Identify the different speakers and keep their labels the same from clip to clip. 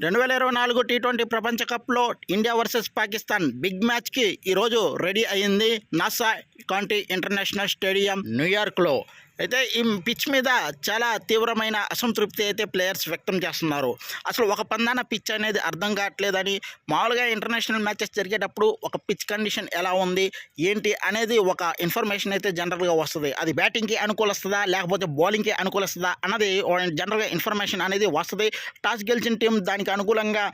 Speaker 1: 2024 T20 ప్రపంచ కప్లో India versus Pakistan big మ్యాచ్కి ఈరోజు రెడీ అయింది నాసా కాంటీ ఇంటర్నేషనల్ స్టేడియం న్యూయార్క్లో. అయితే ఈ పిచ్ మీద చాలా తీవ్రమైన అసంతృప్తి అయితే ప్లేయర్స్ వ్యక్తం చేస్తున్నారు. అసలు ఒక పందాన పిచ్ అనేది అర్థం కావట్లేదని, మామూలుగా ఇంటర్నేషనల్ మ్యాచెస్ జరిగేటప్పుడు ఒక పిచ్ కండిషన్ ఎలా ఉంది ఏంటి అనేది ఒక ఇన్ఫర్మేషన్ అయితే జనరల్గా వస్తుంది. అది బ్యాటింగ్కి అనుకూలిస్తుందా లేకపోతే బౌలింగ్కి అనుకూలిస్తుందా అన్నది జనరల్గా ఇన్ఫర్మేషన్ అనేది వస్తుంది. టాస్ గెలిచిన టీం దానికి అనుకూలంగా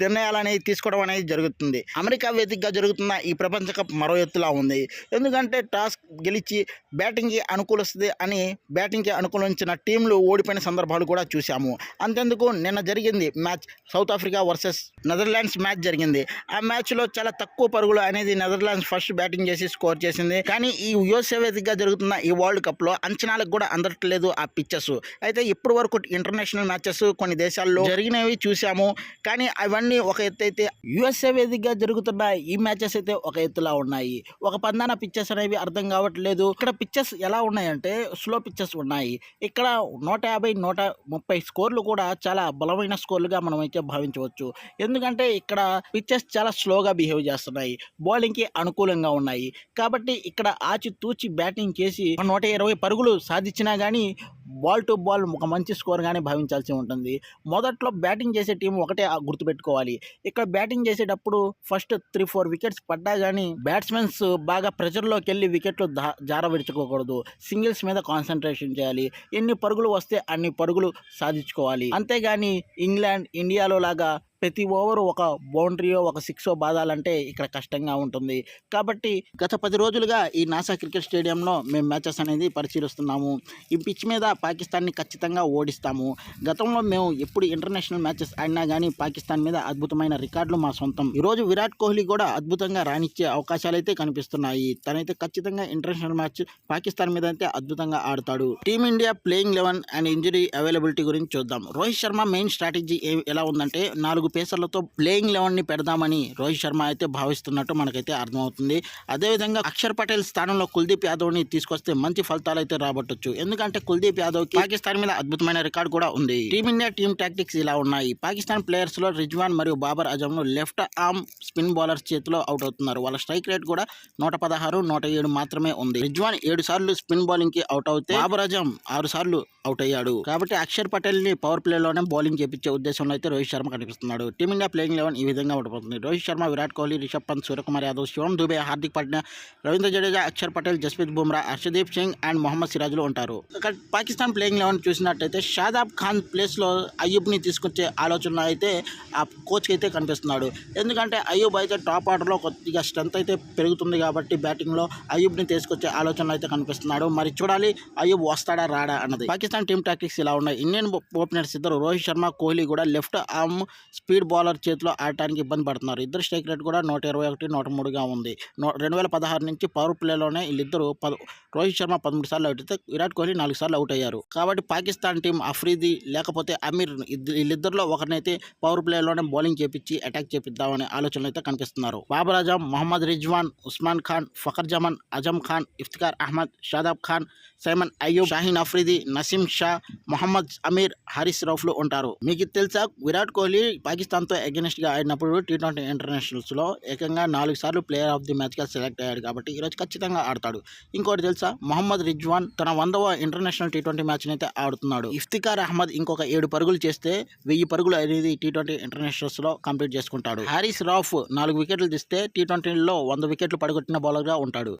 Speaker 1: నిర్ణయాలు అనేది తీసుకోవడం అనేది జరుగుతుంది. అమెరికా వేదికగా జరుగుతున్న ఈ ప్రపంచ కప్ మరో ఎత్తులా ఉంది. ఎందుకంటే టాస్ గెలిచి బ్యాటింగ్కి అనుకూలిస్తుంది అని బ్యాటింగ్కి అనుకూలించిన టీంలు ఓడిపోయిన సందర్భాలు కూడా చూసాము. అంతెందుకు నిన్న జరిగింది match, south Africa versus Netherlands match జరిగింది. ఆ మ్యాచ్లో చాలా తక్కువ పరుగులు అనేది నెదర్లాండ్స్ ఫస్ట్ బ్యాటింగ్ చేసి స్కోర్ చేసింది. కానీ ఈ యుఎస్ఏ వేదికగా జరుగుతున్న ఈ వరల్డ్ కప్లో అంచనాలకు కూడా అందట్లేదు ఆ పిచ్చెస్. అయితే ఇప్పటి వరకు ఇంటర్నేషనల్ మ్యాచెస్ కొన్ని దేశాల్లో జరిగినవి చూసాము. కానీ అవన్నీ ఒక ఎత్తు అయితే, యుఎస్ఏ వేదికగా జరుగుతున్న ఈ మ్యాచెస్ అయితే ఒక ఎత్తులా ఉన్నాయి. ఒక పందాన పిచ్చెస్ అనేవి అర్థం కావట్లేదు. ఇక్కడ పిచ్చెస్ ఎలా ఉన్నాయంటే స్లో పిచ్చెస్ ఉన్నాయి. ఇక్కడ 150, 130 స్కోర్లు కూడా చాలా బలమైన స్కోర్లుగా మనం అయితే భావించవచ్చు. ఎందుకంటే ఇక్కడ పిచ్చెస్ చాలా స్లోగా బిహేవ్ చేస్తున్నాయి, బౌలింగ్కి అనుకూలంగా ఉన్నాయి. కాబట్టి ఇక్కడ ఆచితూచి బ్యాటింగ్ చేసి 120 పరుగులు సాధించినా కానీ బాల్ టు బాల్ ఒక మంచి స్కోర్ కానీ భావించాల్సి ఉంటుంది. మొదట్లో బ్యాటింగ్ చేసే టీం ఒకటే గుర్తుపెట్టుకోవాలి. ఇక్కడ బ్యాటింగ్ చేసేటప్పుడు ఫస్ట్ 3-4 వికెట్స్ పడ్డా కానీ బ్యాట్స్మెన్స్ బాగా ప్రెజర్లోకి వెళ్ళి వికెట్లు జార విడుచుకోకూడదు. సింగిల్స్ మీద కాన్సన్ట్రేషన్ చేయాలి. ఎన్ని పరుగులు వస్తే అన్ని పరుగులు సాధించుకోవాలి. అంతేగాని ఇంగ్లాండ్, ఇండియాలో లాగా ప్రతి ఓవర్ ఒక బౌండరీయో ఒక సిక్సో బాదాలంటే ఇక్కడ కష్టంగా ఉంటుంది. కాబట్టి గత 10 రోజులుగా ఈ నాసా క్రికెట్ స్టేడియంలో మేము మ్యాచెస్ అనేది పరిశీలిస్తున్నాము. ఈ పిచ్ మీద పాకిస్తాన్ని ఖచ్చితంగా ఓడిస్తాము. గతంలో మేము ఎప్పుడు ఇంటర్నేషనల్ మ్యాచెస్ ఆడినా కానీ పాకిస్తాన్ మీద అద్భుతమైన రికార్డులు మా సొంతం. ఈరోజు విరాట్ కోహ్లీ కూడా అద్భుతంగా రాణించే అవకాశాలు అయితే కనిపిస్తున్నాయి. తనైతే ఖచ్చితంగా ఇంటర్నేషనల్ మ్యాచ్ పాకిస్తాన్ మీద అయితే అద్భుతంగా ఆడతాడు. Team India playing 11 and injury availability గురించి చూద్దాం. రోహిత్ శర్మ మెయిన్ స్ట్రాటజీ ఎలా ఉందంటే 4 పేసర్లతో ప్లేయింగ్ 11ని పెడదామని రోహిత్ శర్మ అయితే భావిస్తున్నట్టు మనకైతే అర్థమవుతుంది. అదేవిధంగా అక్షర్ పటేల్ స్థానంలో కుల్దీప్ యాదవ్ని తీసుకొస్తే మంచి ఫలితాలు అయితే రాబట్టొచ్చు. ఎందుకంటే కుల్దీప్ యాదవ్కి పాకిస్తాన్ మీద అద్భుతమైన రికార్డు కూడా ఉంది. టీమిండియా టీమ్ టాక్టిక్స్ ఇలా ఉన్నాయి. పాకిస్తాన్ ప్లేయర్స్ లో రిజ్వాన్ మరియు Babar Azam left arm spin bowlers చేతిలో అవుట్ అవుతున్నారు. వాళ్ళ స్ట్రైక్ రేట్ కూడా 116, 107 మాత్రమే ఉంది. రిజ్వాన్ 7 సార్లు స్పిన్ బౌలింగ్ కి అవుట్ అవుతే బాబర్ అజమ్ 6 సార్లు అవుట్ అయ్యాడు. కాబట్టి అక్షర్ పటేల్ ని పవర్ ప్లేలోనే బౌలింగ్ చేపించే ఉద్దేశంలో అయితే రోహిత్ శర్మ కనిపిస్తున్నాడు. టీమిండియా ప్లేయింగ్ 11 ఈ విధంగా ఉండబోతుంది. రోహిత్ శర్మ, విరాట్ కోహ్లీ, రిషబ్ పంత్, సూర్యకుమార్ యాదవ్, శివం దుబే, హార్దిక్ పాండ్యా, రవీంద్ర జడేజా, అక్షర్ పటేల్, జస్ప్రీత్ బుమ్రా, హర్షదీప్ సింగ్ అండ్ మొహమ్మద్ సిరాజ్లు ఉంటారు. ఇక్కడ పాకిస్తాన్ ప్లేయింగ్ 11 చూసినట్టయితే షాదాబ్ ఖాన్ ప్లేస్ లో అయ్యూబ్ని తీసుకొచ్చే ఆలోచన అయితే ఆ కోచ్కి అయితే కనిపిస్తున్నాడు. ఎందుకంటే అయ్యూబ్ అయితే టాప్ ఆర్డర్లో కొద్దిగా స్ట్రెంత్ అయితే పెరుగుతుంది కాబట్టి బ్యాటింగ్లో అయ్యూబ్ని తీసుకొచ్చే ఆలోచన అయితే కనిపిస్తున్నాడు. మరి చూడాలి అయ్యూబ్ వస్తాడా రాడా అన్నది. పాకిస్తాన్ టీమ్ టాక్టిక్స్ ఇలా ఉన్నాయి. ఇండియన్ ఓపెనర్స్ ఇద్దరు రోహిత్ శర్మ, కోహ్లీ కూడా లెఫ్ట్ ఆర్మ్ స్పీడ్ బౌలర్ చేతిలో ఆడటానికి ఇబ్బంది పడుతున్నారు. ఇద్దరు స్ట్రైక్ రేట్ కూడా 121, 103గా ఉంది. 2016 నుంచి పవర్ ప్లేలోనే వీళ్ళిద్దరు రోహిత్ శర్మ 13 సార్లు అవుట్ అయితే విరాట్ కోహ్లీ 4 సార్లు అవుట్ అయ్యారు. కాబట్టి పాకిస్తాన్ టీం అఫ్రీది లేకపోతే అమీర్ వీళ్ళిద్దరిలో ఒకరినైతే పవర్ ప్లేలోనే బౌలింగ్ చేపించి అటాక్ చేపిద్దామనే ఆలోచనలు అయితే కనిపిస్తున్నారు. బాబర్ అజమ్, మొహమ్మద్ రిజ్వాన్, ఉస్మాన్ ఖాన్, ఫఖర్ జమన్, అజమ్ ఖాన్, ఇఫ్తికార్ అహ్మద్, షాదాబ్ ఖాన్, సైమన్ అయ్యూబ్, షాహీన్ అఫ్రీది, నసీం షా, మొహమ్మద్ అమీర్, హారిస్ రౌఫ్లు ఉంటారు. మీకు తెలుసా విరాట్ కోహ్లీ పాకిస్తాన్తో అగెనిస్ట్ గా ఆడినప్పుడు టీ20 ఇంటర్నేషనల్స్ లో ఏకంగా 4 సార్లు ప్లేయర్ ఆఫ్ ది మ్యాచ్ గా సెలెక్ట్ అయ్యాడు. కాబట్టి ఈరోజు ఖచ్చితంగా ఆడతాడు. ఇంకోటి తెలుసా, మొహమ్మద్ రిజ్వాన్ తన 100వ ఇంటర్నేషనల్ టీ20 మ్యాచ్ అయితే ఆడుతున్నాడు. ఇఫ్తికార్ అహ్మద్ ఇంకొక 7 పరుగులు చేస్తే 1000 పరుగులు అనేది టీ20 ఇంటర్నేషనల్స్ లో కంప్లీట్ చేసుకుంటాడు. హారిస్ రౌఫ్ 4 వికెట్లు తీస్తే టీ20లో 100 వికెట్లు పడగొట్టిన బౌలర్ గా ఉంటాడు.